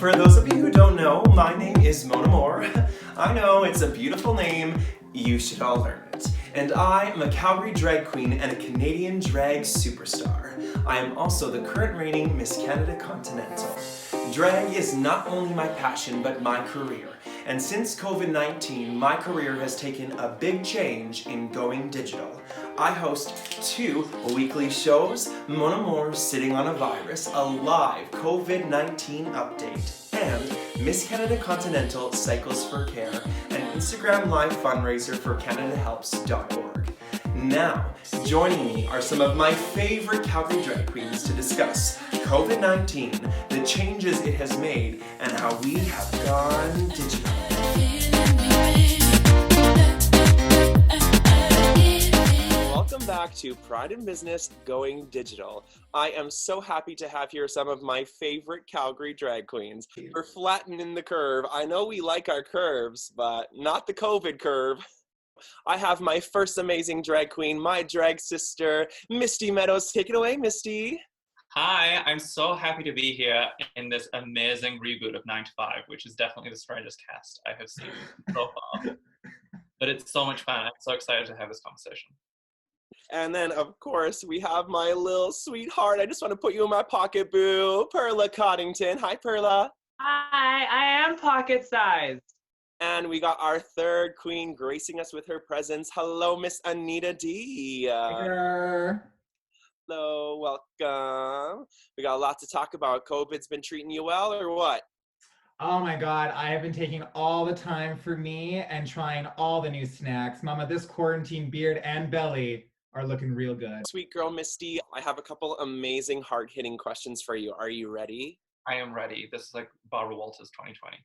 For those of you who don't know, my name is Mona Moore. I know, it's a beautiful name. You should all learn it. And I am a Calgary drag queen and a Canadian drag superstar. I am also the current reigning Miss Canada Continental. Drag is not only my passion, but my career. And since COVID-19, my career has taken a big change in going digital. I host 2 weekly shows, Mona Moore's Sitting on a Virus, a live COVID-19 update, and Miss Canada Continental Cycles for Care, an Instagram live fundraiser for CanadaHelps.org. Now, joining me are some of my favorite Calgary drag queens to discuss COVID-19, the changes it has made, and how we have gone digital. Welcome back to Pride in Business Going Digital. I am so happy to have here some of my favorite Calgary drag queens. We're flattening the curve. I know we like our curves, but not the COVID curve. I have my first amazing drag queen, my drag sister, Misty Meadows. Take it away, Misty. Hi, I'm so happy to be here in this amazing reboot of 9 to 5, which is definitely the strangest cast I have seen so far. But it's so much fun. I'm so excited to have this conversation. And then, of course, we have my little sweetheart. I just want to put you in my pocket, boo. Perla Coddington. Hi, Perla. Hi, I am pocket sized. And we got our third queen gracing us with her presence. Hello, Miss Anita Dee. Hello, welcome. We got a lot to talk about. COVID's been treating you well, or what? Oh my God, I have been taking all the time for me and trying all the new snacks. Mama, this quarantine beard and belly are looking real good. Sweet girl, Misty, I have a couple amazing hard-hitting questions for you. Are you ready? I am ready. This is like Barbara Walters 2020.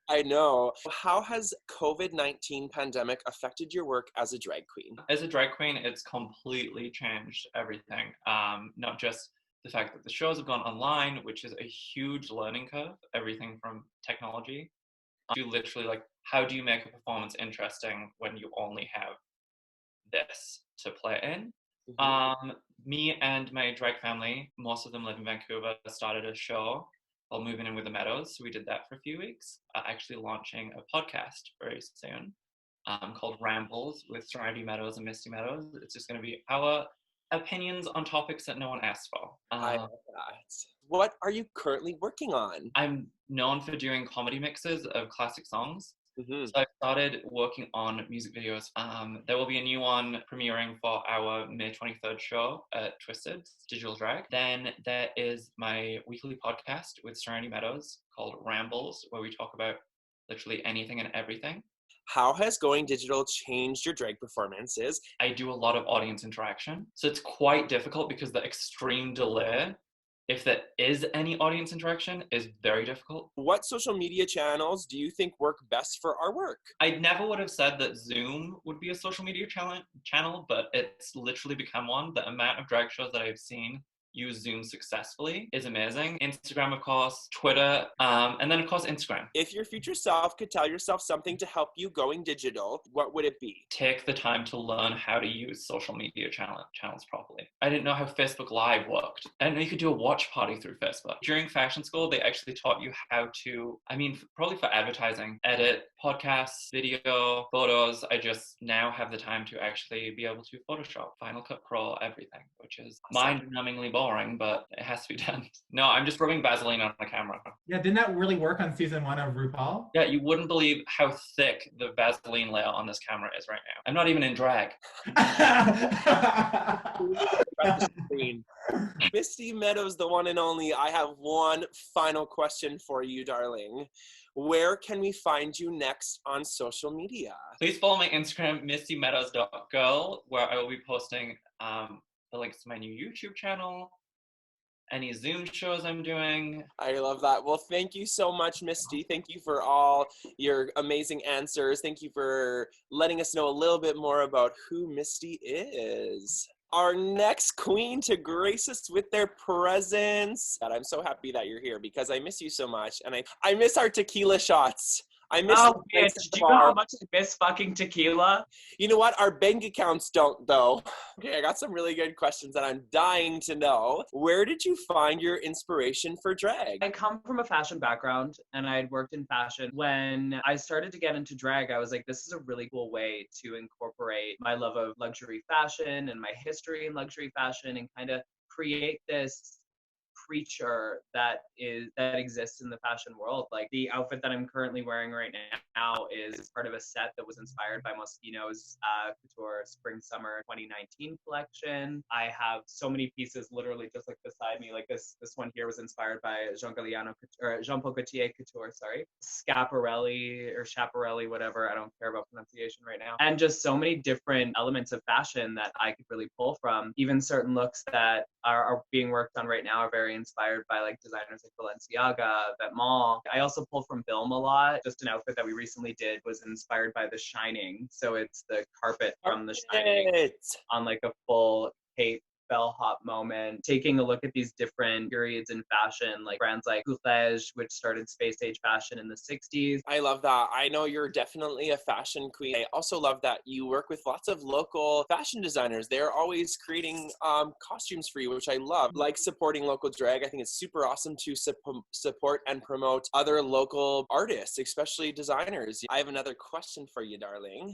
I know. How has COVID-19 pandemic affected your work as a drag queen? As a drag queen, it's completely changed everything. Not just the fact that the shows have gone online, which is a huge learning curve, everything from technology to literally like, how do you make a performance interesting when you only have this to play in? Mm-hmm. Me and my drag family, most of them live in Vancouver, started a show called Moving In with the Meadows. So we did that for a few weeks, actually launching a podcast very soon called Rambles with Anita Meadows and Misty Meadows. It's just going to be our opinions on topics that no one asked for. I love that. What are you currently working on? I'm known for doing comedy mixes of classic songs. Mm-hmm. So I started working on music videos. There will be a new one premiering for our May 23rd show at Twisted Digital Drag. Then there is my weekly podcast with Anita Meadows called Rambles, where we talk about literally anything and everything. How has going digital changed your drag performances? I do a lot of audience interaction. So it's quite difficult because the extreme delay, if there is any audience interaction, is very difficult. What social media channels do you think work best for our work? I never would have said that Zoom would be a social media channel, but it's literally become one. The amount of drag shows that I've seen use Zoom successfully is amazing. Instagram, of course, Twitter, and then of course Instagram. If your future self could tell yourself something to help you going digital, what would it be? Take the time to learn how to use social media channels properly. I didn't know how Facebook Live worked. I didn't know you could do a watch party through Facebook. During fashion school, they actually taught you how to, probably for advertising, edit podcasts, video, photos. I just now have the time to actually be able to Photoshop, Final Cut Pro, everything, which is mind-numbingly boring, but it has to be done. No, I'm just rubbing Vaseline on the camera. Yeah, didn't that really work on season 1 of RuPaul? Yeah, you wouldn't believe how thick the Vaseline layer on this camera is right now. I'm not even in drag. Misty Meadows, the one and only, I have one final question for you, darling. Where can we find you next on social media? Please follow my Instagram, mistymeadows.girl, where I will be posting the links to my new YouTube channel, any Zoom shows I'm doing. I love that. Well, thank you so much, Misty. Thank you for all your amazing answers. Thank you for letting us know a little bit more about who Misty is. Our next queen to grace us with their presence. God, I'm so happy that you're here because I miss you so much. And I miss our tequila shots. I miss Oh, the drinks at bitch, the do you know how bar. much I miss fucking tequila? You know what? Our bank accounts don't, though. Okay, I got some really good questions that I'm dying to know. Where did you find your inspiration for drag? I come from a fashion background and I had worked in fashion. When I started to get into drag, I was like, this is a really cool way to incorporate my love of luxury fashion and my history in luxury fashion and kind of create this creature that exists in the fashion world. Like the outfit that I'm currently wearing right now is part of a set that was inspired by Misty Meadows couture spring summer 2019 collection. I have so many pieces literally just like beside me. Like this one here was inspired by Jean Paul Gaultier couture, sorry. Schiaparelli or Schiaparelli, whatever. I don't care about pronunciation right now. And just so many different elements of fashion that I could really pull from. Even certain looks that are being worked on right now are very inspired by like designers like Balenciaga, Vetements. I also pull from film a lot. Just an outfit that we recently did was inspired by The Shining. So it's the carpet from The Shining on like a full cape bellhop moment, taking a look at these different periods in fashion, like brands like Courrèges, which started space age fashion in the 60s. I love that. I know you're definitely a fashion queen. I also love that you work with lots of local fashion designers. They're always creating costumes for you, which I love. Like supporting local drag. I think it's super awesome to support and promote other local artists, especially designers. I have another question for you, darling.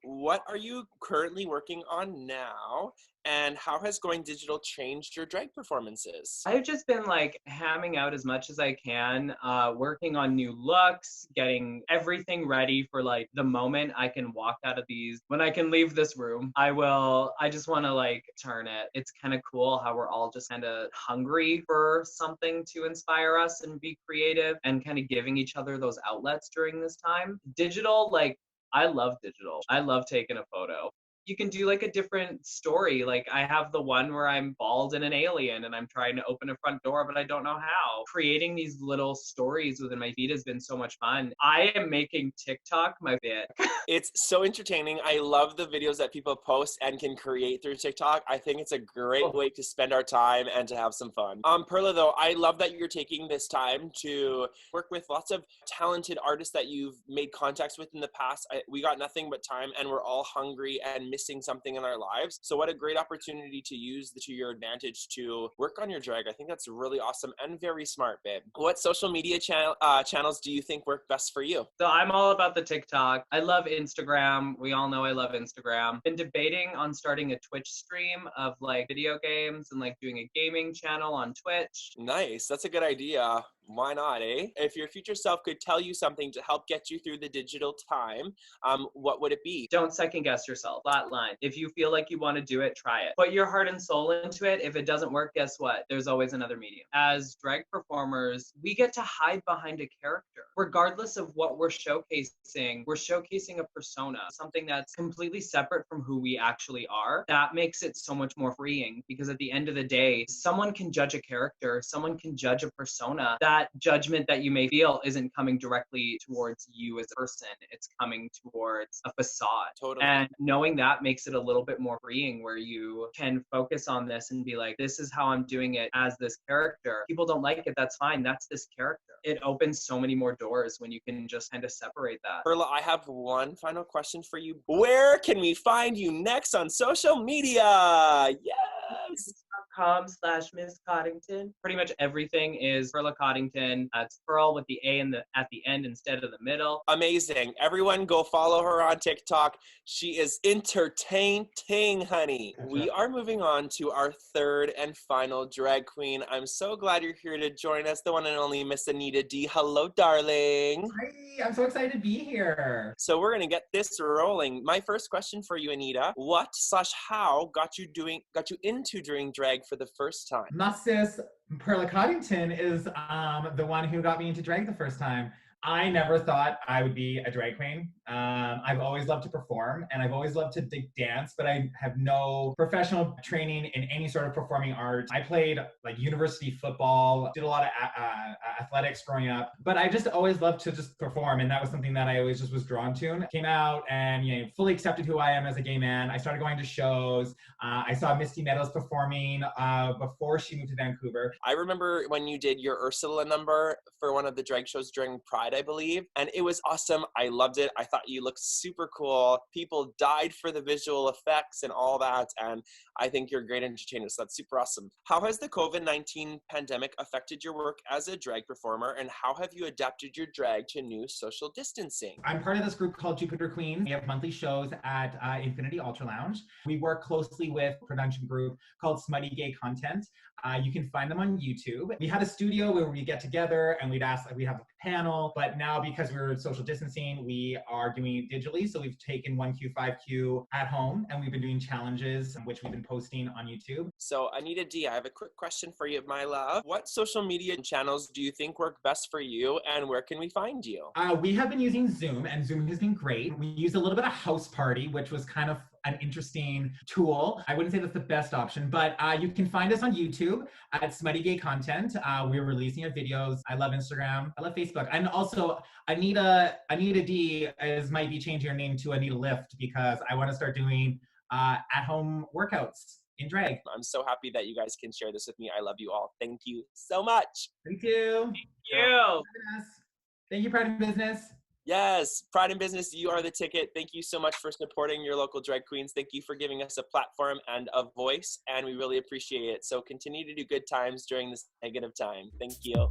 What are you currently working on now? And how has going digital changed your drag performances? I've just been like hamming out as much as I can, working on new looks, getting everything ready for like the moment I can walk out of these. When I can leave this room, I just want to like turn it. It's kind of cool how we're all just kind of hungry for something to inspire us and be creative and kind of giving each other those outlets during this time. Digital, like, I love digital. I love taking a photo. You can do like a different story. Like I have the one where I'm bald and an alien and I'm trying to open a front door, but I don't know how. Creating these little stories within my feed has been so much fun. I am making TikTok my bit. It's so entertaining. I love the videos that people post and can create through TikTok. I think it's a great way to spend our time and to have some fun. Perla, though, I love that you're taking this time to work with lots of talented artists that you've made contacts with in the past. We got nothing but time and we're all hungry and missing something in our lives. So what a great opportunity to use to your advantage to work on your drag. I think that's really awesome and very smart, babe. What social media channels do you think work best for you? So I'm all about the TikTok. I love Instagram. We all know I love Instagram. Been debating on starting a Twitch stream of like video games and like doing a gaming channel on Twitch. Nice. That's a good idea. Why not, eh? If your future self could tell you something to help get you through the digital time, what would it be? Don't second guess yourself. Flat line. If you feel like you want to do it, try it. Put your heart and soul into it. If it doesn't work, guess what? There's always another medium. As drag performers, we get to hide behind a character. Regardless of what we're showcasing a persona, something that's completely separate from who we actually are. That makes it so much more freeing because at the end of the day, someone can judge a character, someone can judge a persona. That judgment that you may feel isn't coming directly towards you as a person. It's coming towards a facade. Totally. And knowing that makes it a little bit more freeing where you can focus on this and be like, this is how I'm doing it as this character. People don't like it. That's fine. That's this character. It opens so many more doors when you can just kind of separate that. Perla, I have one final question for you. Where can we find you next on social media? Yes. .com/Miss Coddington. Pretty much everything is Perla Coddington. It's Pearl with the A at the end instead of the middle. Amazing. Everyone go follow her on TikTok. She is entertaining, honey. We are moving on to our third and final drag queen. I'm so glad you're here to join us, the one and only Miss Anita Dee. Hello, darling. Hi, I'm so excited to be here. So we're gonna get this rolling. My first question for you, Anita, what/how got you into doing drag for the first time? Mostest Perla Coddington is the one who got me into drag the first time. I never thought I would be a drag queen. I've always loved to perform and I've always loved to dance, but I have no professional training in any sort of performing arts. I played like university football, did a lot of athletics growing up, but I just always loved to just perform. And that was something that I always just was drawn to. Came out and fully accepted who I am as a gay man. I started going to shows. I saw Misty Meadows performing before she moved to Vancouver. I remember when you did your Ursula number for one of the drag shows during Pride Pride, I believe. And it was awesome. I loved it. I thought you looked super cool. People died for the visual effects and all that. And I think you're a great entertainer. So that's super awesome. How has the COVID-19 pandemic affected your work as a drag performer? And how have you adapted your drag to new social distancing? I'm part of this group called Jupiter Queens. We have monthly shows at Infinity Ultra Lounge. We work closely with a production group called Smutty Gay Content. You can find them on YouTube. We had a studio where we get together and we'd have a panel, but now because we're social distancing, we are doing it digitally. So we've taken 1Q, 5Q at home and we've been doing challenges, which we've been posting on YouTube. So Anita Dee, I have a quick question for you, my love. What social media channels do you think work best for you and where can we find you? We have been using Zoom and Zoom has been great. We used a little bit of House Party, which was kind of an interesting tool. I wouldn't say that's the best option, but you can find us on YouTube at Smutty Gay Content. We're releasing our videos. I love Instagram. I love Facebook. And also Anita Dee might be changing her name to Anita Lift because I want to start doing at-home workouts in drag. I'm so happy that you guys can share this with me. I love you all. Thank you so much. Thank you. Thank you. Thank you, Pride in Business. Yes, Pride in Business, you are the ticket. Thank you so much for supporting your local drag queens. Thank you for giving us a platform and a voice, and we really appreciate it. So continue to do good times during this negative time. Thank you.